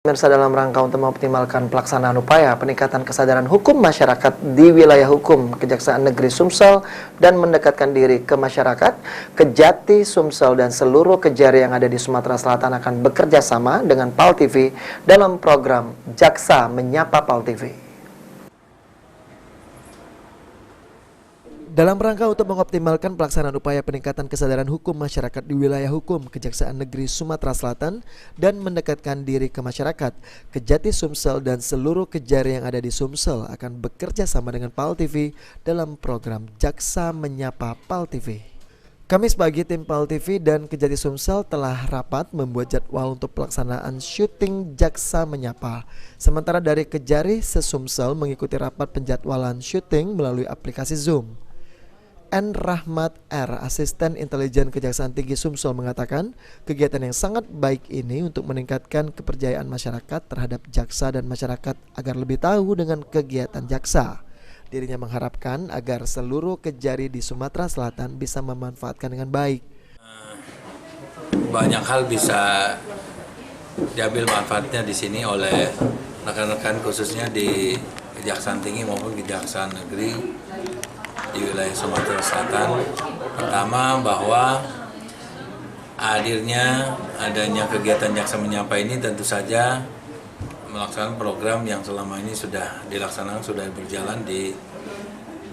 Pemirsa, dalam rangka untuk mengoptimalkan pelaksanaan upaya peningkatan kesadaran hukum masyarakat di wilayah hukum Kejaksaan Negeri Sumsel dan mendekatkan diri ke masyarakat, Kejati, Sumsel, dan seluruh Kejari yang ada di Sumatera Selatan akan bekerja sama dengan PAL TV dalam program Jaksa Menyapa PAL TV. Dalam rangka untuk mengoptimalkan pelaksanaan upaya peningkatan kesadaran hukum masyarakat di wilayah hukum Kejaksaan Negeri Sumatera Selatan dan mendekatkan diri ke masyarakat, Kejati, Sumsel, dan seluruh Kejari yang ada di Sumsel akan bekerja sama dengan PAL TV dalam program Jaksa Menyapa PAL TV. Kamis pagi, tim PAL TV dan Kejati Sumsel telah rapat membuat jadwal untuk pelaksanaan syuting Jaksa Menyapa. Sementara dari Kejari se-Sumsel mengikuti rapat penjadwalan syuting melalui aplikasi Zoom. N. Rahmat R, Asisten Intelijen Kejaksaan Tinggi Sumsel, mengatakan kegiatan yang sangat baik ini untuk meningkatkan kepercayaan masyarakat terhadap jaksa dan masyarakat agar lebih tahu dengan kegiatan jaksa. Dirinya mengharapkan agar seluruh Kejari di Sumatera Selatan bisa memanfaatkan dengan baik. Banyak hal bisa diambil manfaatnya di sini oleh rekan-rekan khususnya di Kejaksaan Tinggi maupun Kejaksaan Negeri di wilayah Sumatera Selatan. Pertama, bahwa adanya kegiatan Jaksa Menyapa ini tentu saja melaksanakan program yang selama ini sudah dilaksanakan, sudah berjalan di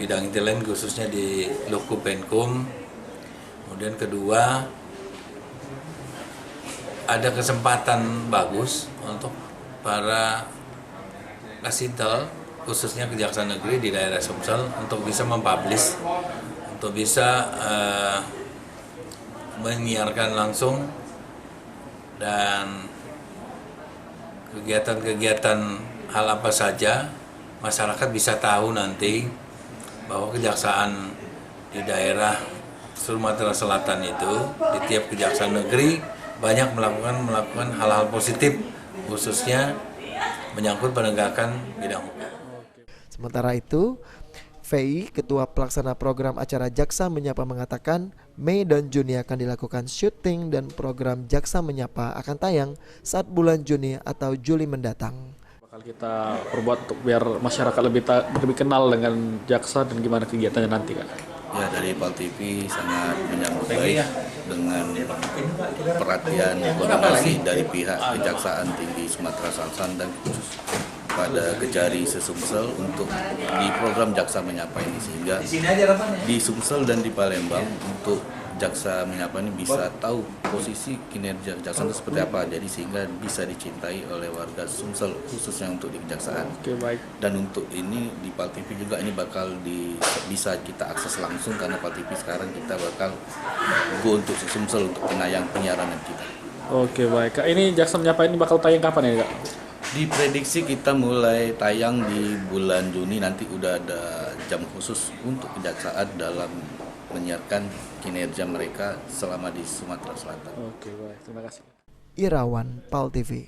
bidang intelijen khususnya di Lokupenkum. Kemudian kedua, ada kesempatan bagus untuk para kasintel khususnya Kejaksaan Negeri di daerah Sumsel untuk bisa mempublish, untuk bisa menyiarkan langsung dan kegiatan-kegiatan hal apa saja masyarakat bisa tahu nanti bahwa kejaksaan di daerah Sumatera Selatan itu di tiap kejaksaan negeri banyak melakukan hal-hal positif khususnya menyangkut penegakan bidang hukum. Sementara itu, VI, Ketua Pelaksana Program Acara Jaksa Menyapa, mengatakan Mei dan Juni akan dilakukan syuting dan program Jaksa Menyapa akan tayang saat bulan Juni atau Juli mendatang. Bakal kita perbuat untuk biar masyarakat lebih kenal dengan jaksa dan gimana kegiatannya nanti, Kak. Ya, dari PAL TV sangat menyambut baik dengan perhatian koordinasi dari pihak Kejaksaan Tinggi Sumatera Selatan dan khusus pada Kejari se-Sumsel untuk di program Jaksa Menyapa ini, sehingga di Sumsel dan di Palembang untuk Jaksa Menyapa ini bisa tahu posisi kinerja kejaksaan itu seperti apa, jadi sehingga bisa dicintai oleh warga Sumsel khususnya untuk di kejaksaan. Oke, baik. Dan untuk ini di PAL TV juga ini bakal bisa kita akses langsung karena PAL TV sekarang kita bakal go untuk Sumsel untuk penyiaran kita. Oke, baik, Kak. Ini Jaksa Menyapa ini bakal tayang kapan ya, Kak? Diprediksi kita mulai tayang di bulan Juni, nanti udah ada jam khusus untuk kejaksaan dalam menyiarkan kinerja mereka selama di Sumatera Selatan. Oke, baik. Terima kasih. Irawan, PAL TV.